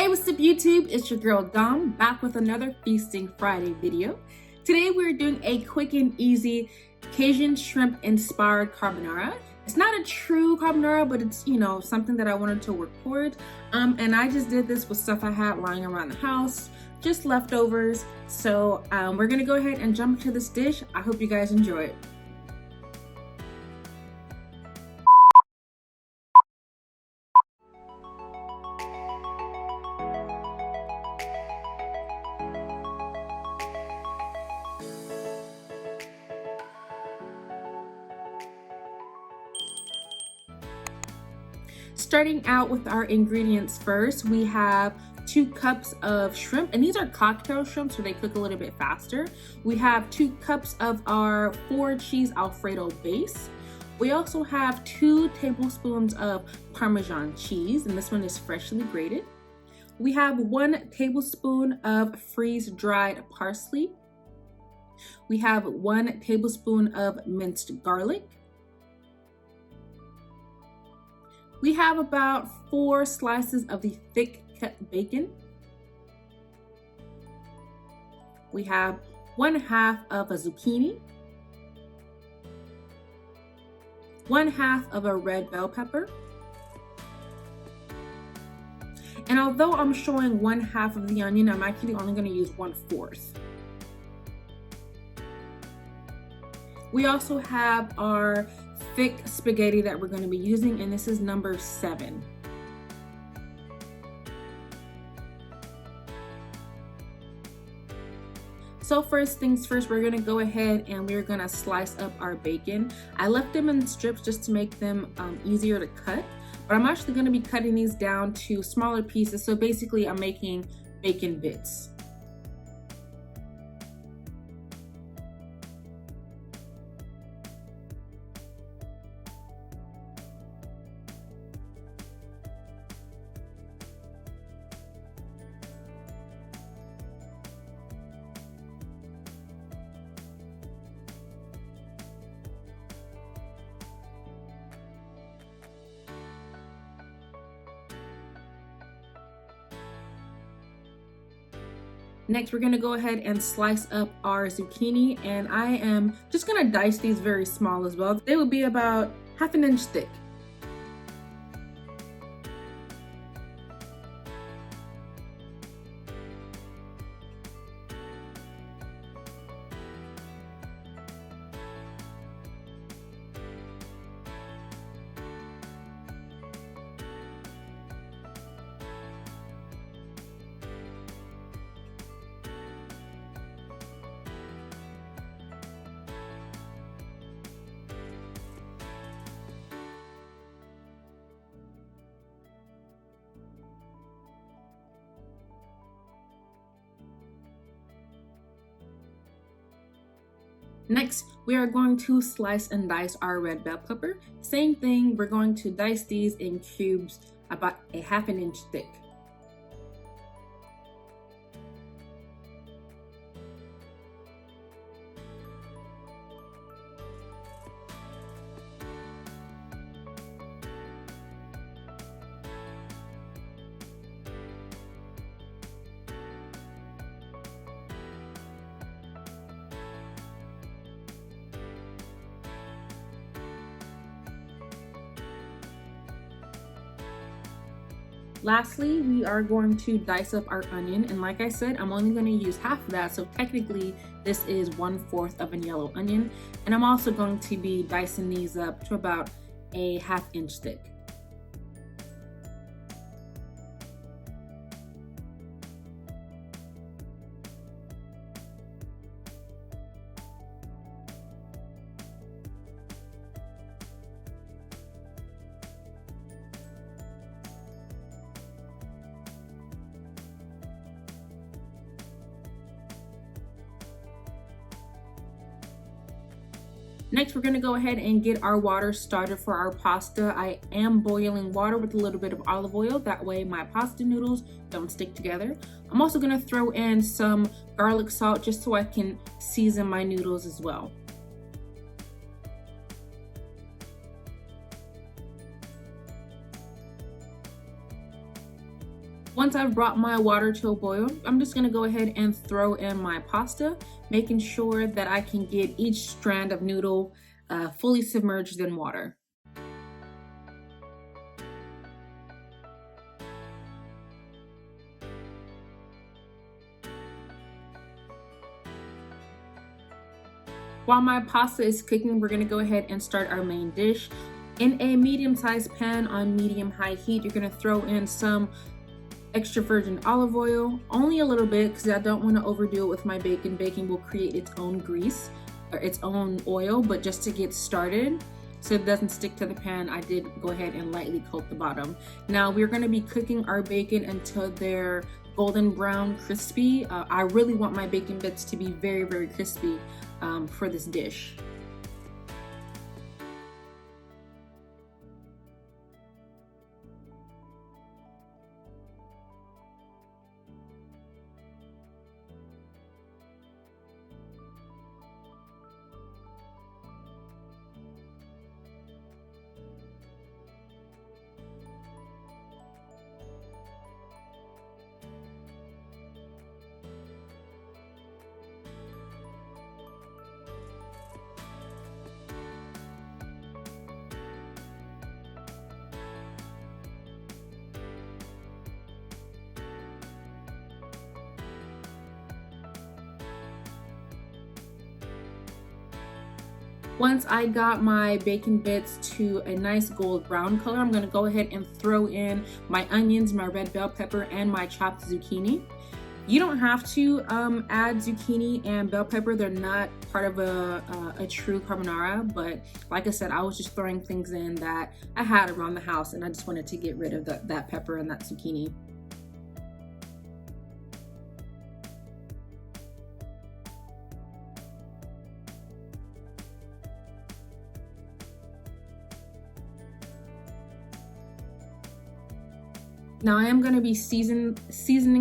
Hey, what's up YouTube? It's your girl Dom back with another Feasting Friday video. Today we're doing a quick and easy Cajun shrimp inspired carbonara. It's not a true carbonara, but it's, something that I wanted to work toward. And I just did this with stuff I had lying around the house, just leftovers. So we're gonna go ahead and jump into this dish. I hope you guys enjoy it. Starting out with our ingredients first, we have 2 cups of shrimp, and these are cocktail shrimp, so they cook a little bit faster. We have 2 cups of our 4 Cheese Alfredo base. We also have 2 tablespoons of Parmesan cheese, and this one is freshly grated. We have 1 tablespoon of freeze-dried parsley. We have 1 tablespoon of minced garlic. We have about 4 slices of the thick cut bacon. We have 1/2 of a zucchini, 1/2 of a red bell pepper. And although I'm showing 1/2 of the onion, I'm actually only going to use 1/4. We also have our thick spaghetti that we're going to be using, and this is number 7. So first things first, we're going to go ahead and we're going to slice up our bacon. I left them in strips just to make them easier to cut, but I'm actually going to be cutting these down to smaller pieces. So basically I'm making bacon bits. Next, we're gonna go ahead and slice up our zucchini, and I am just gonna dice these very small as well. They will be about 1/2 inch thick. Next, we are going to slice and dice our red bell pepper. Same thing, we're going to dice these in cubes about 1/2 inch thick. Lastly, we are going to dice up our onion, and like I said, I'm only going to use 1/2 of that, so technically this is 1/4 of a yellow onion. And I'm also going to be dicing these up to about 1/2 inch thick. Next, we're gonna go ahead and get our water started for our pasta. I am boiling water with a little bit of olive oil. That way my pasta noodles don't stick together. I'm also gonna throw in some garlic salt just so I can season my noodles as well. Once I've brought my water to a boil, I'm just gonna go ahead and throw in my pasta, making sure that I can get each strand of noodle fully submerged in water. While my pasta is cooking, we're gonna go ahead and start our main dish. In a medium-sized pan on medium-high heat, you're gonna throw in some extra virgin olive oil, only a little bit because I don't want to overdo it with my bacon. Bacon will create its own grease or its own oil, but just to get started so it doesn't stick to the pan, I did go ahead and lightly coat the bottom. Now we're going to be cooking our bacon until they're golden brown crispy. I really want my bacon bits to be very, very crispy for this dish. Once I got my bacon bits to a nice gold brown color, I'm gonna go ahead and throw in my onions, my red bell pepper, and my chopped zucchini. You don't have to add zucchini and bell pepper. They're not part of a true carbonara, but like I said, I was just throwing things in that I had around the house and I just wanted to get rid of that pepper and that zucchini. Now I am going to be seasoning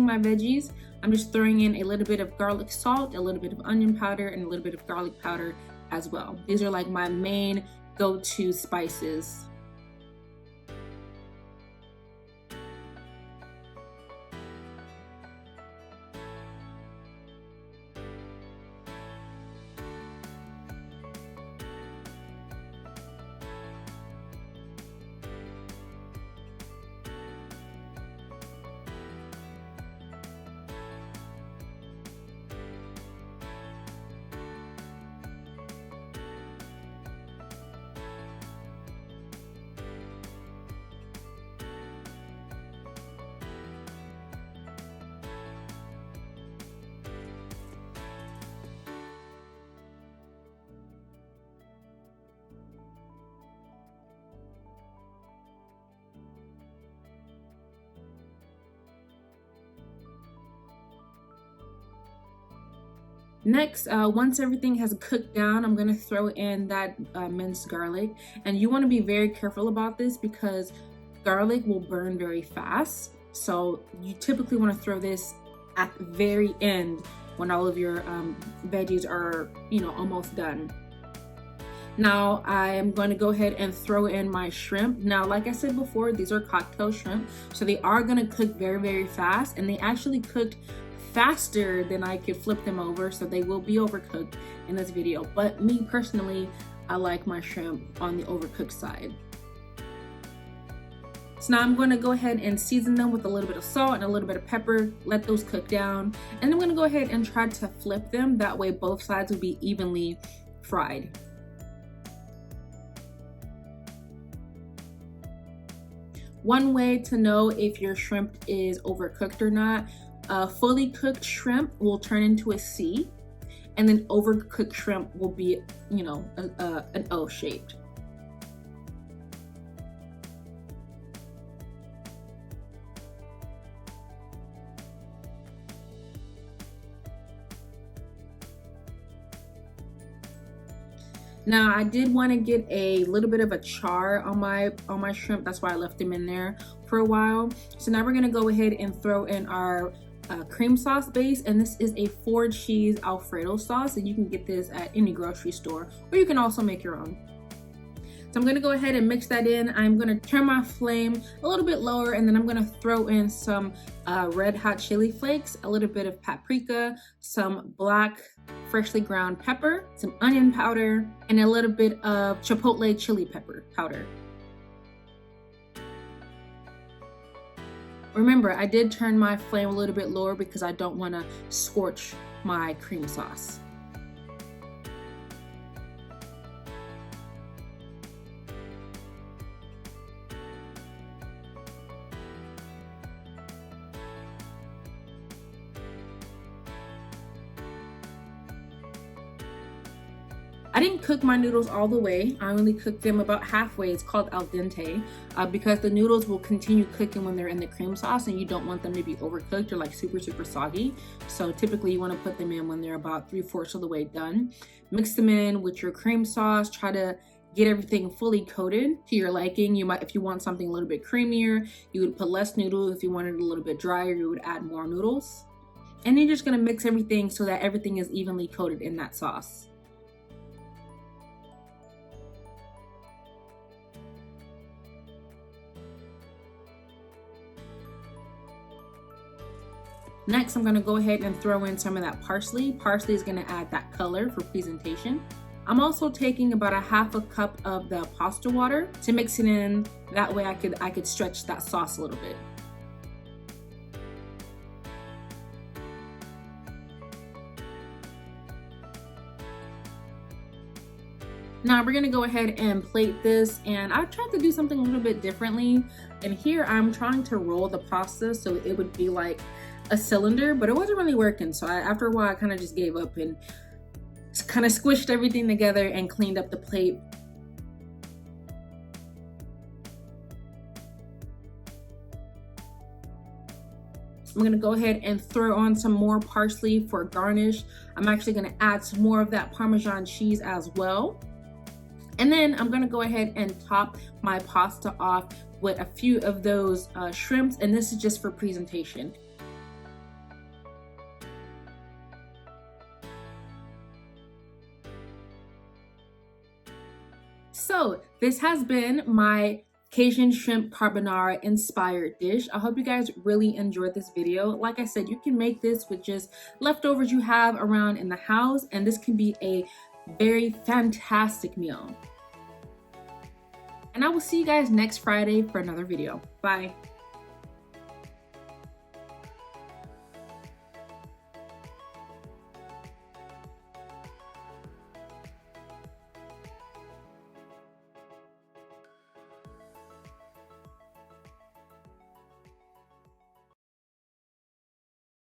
my veggies. I'm just throwing in a little bit of garlic salt, a little bit of onion powder, and a little bit of garlic powder as well. These are like my main go-to spices. Next, once everything has cooked down, I'm gonna throw in that minced garlic. And you wanna be very careful about this because garlic will burn very fast. So you typically wanna throw this at the very end when all of your veggies are, almost done. Now I am going to go ahead and throw in my shrimp. Now, like I said before, these are cocktail shrimp, so they are going to cook very, very fast, and they actually cooked faster than I could flip them over, so they will be overcooked in this video. But me personally, I like my shrimp on the overcooked side. So now I'm going to go ahead and season them with a little bit of salt and a little bit of pepper, let those cook down, and I'm going to go ahead and try to flip them. That way both sides will be evenly fried. One way to know if your shrimp is overcooked or not, fully cooked shrimp will turn into a C, and then overcooked shrimp will be, an O shaped. Now I did want to get a little bit of a char on my shrimp. That's why I left them in there for a while. So now we're gonna go ahead and throw in our cream sauce base, and this is a 4 cheese Alfredo sauce, and you can get this at any grocery store, or you can also make your own. So I'm gonna go ahead and mix that in. I'm gonna turn my flame a little bit lower, and then I'm gonna throw in some red hot chili flakes, a little bit of paprika, some black freshly ground pepper, some onion powder, and a little bit of chipotle chili pepper powder. Remember, I did turn my flame a little bit lower because I don't want to scorch my cream sauce. I didn't cook my noodles all the way. I only cooked them about halfway. It's called al dente because the noodles will continue cooking when they're in the cream sauce, and you don't want them to be overcooked or like super soggy. So typically you want to put them in when they're about 3/4 of the way done. Mix them in with your cream sauce. Try to get everything fully coated to your liking. You might, if you want something a little bit creamier, you would put less noodles. If you wanted it a little bit drier, you would add more noodles. And then you're just gonna mix everything so that everything is evenly coated in that sauce. Next, I'm gonna go ahead and throw in some of that parsley. Parsley is gonna add that color for presentation. I'm also taking about 1/2 cup of the pasta water to mix it in. That way I could stretch that sauce a little bit. Now we're gonna go ahead and plate this, and I tried to do something a little bit differently. And here I'm trying to roll the pasta so it would be like a cylinder, but it wasn't really working. So after a while, I kind of just gave up and kind of squished everything together and cleaned up the plate. I'm gonna go ahead and throw on some more parsley for garnish. I'm actually gonna add some more of that Parmesan cheese as well. And then I'm gonna go ahead and top my pasta off with a few of those shrimps, and this is just for presentation. So this has been my Cajun Shrimp Carbonara inspired dish. I hope you guys really enjoyed this video. Like I said, you can make this with just leftovers you have around in the house, and this can be a very fantastic meal. And I will see you guys next Friday for another video. Bye.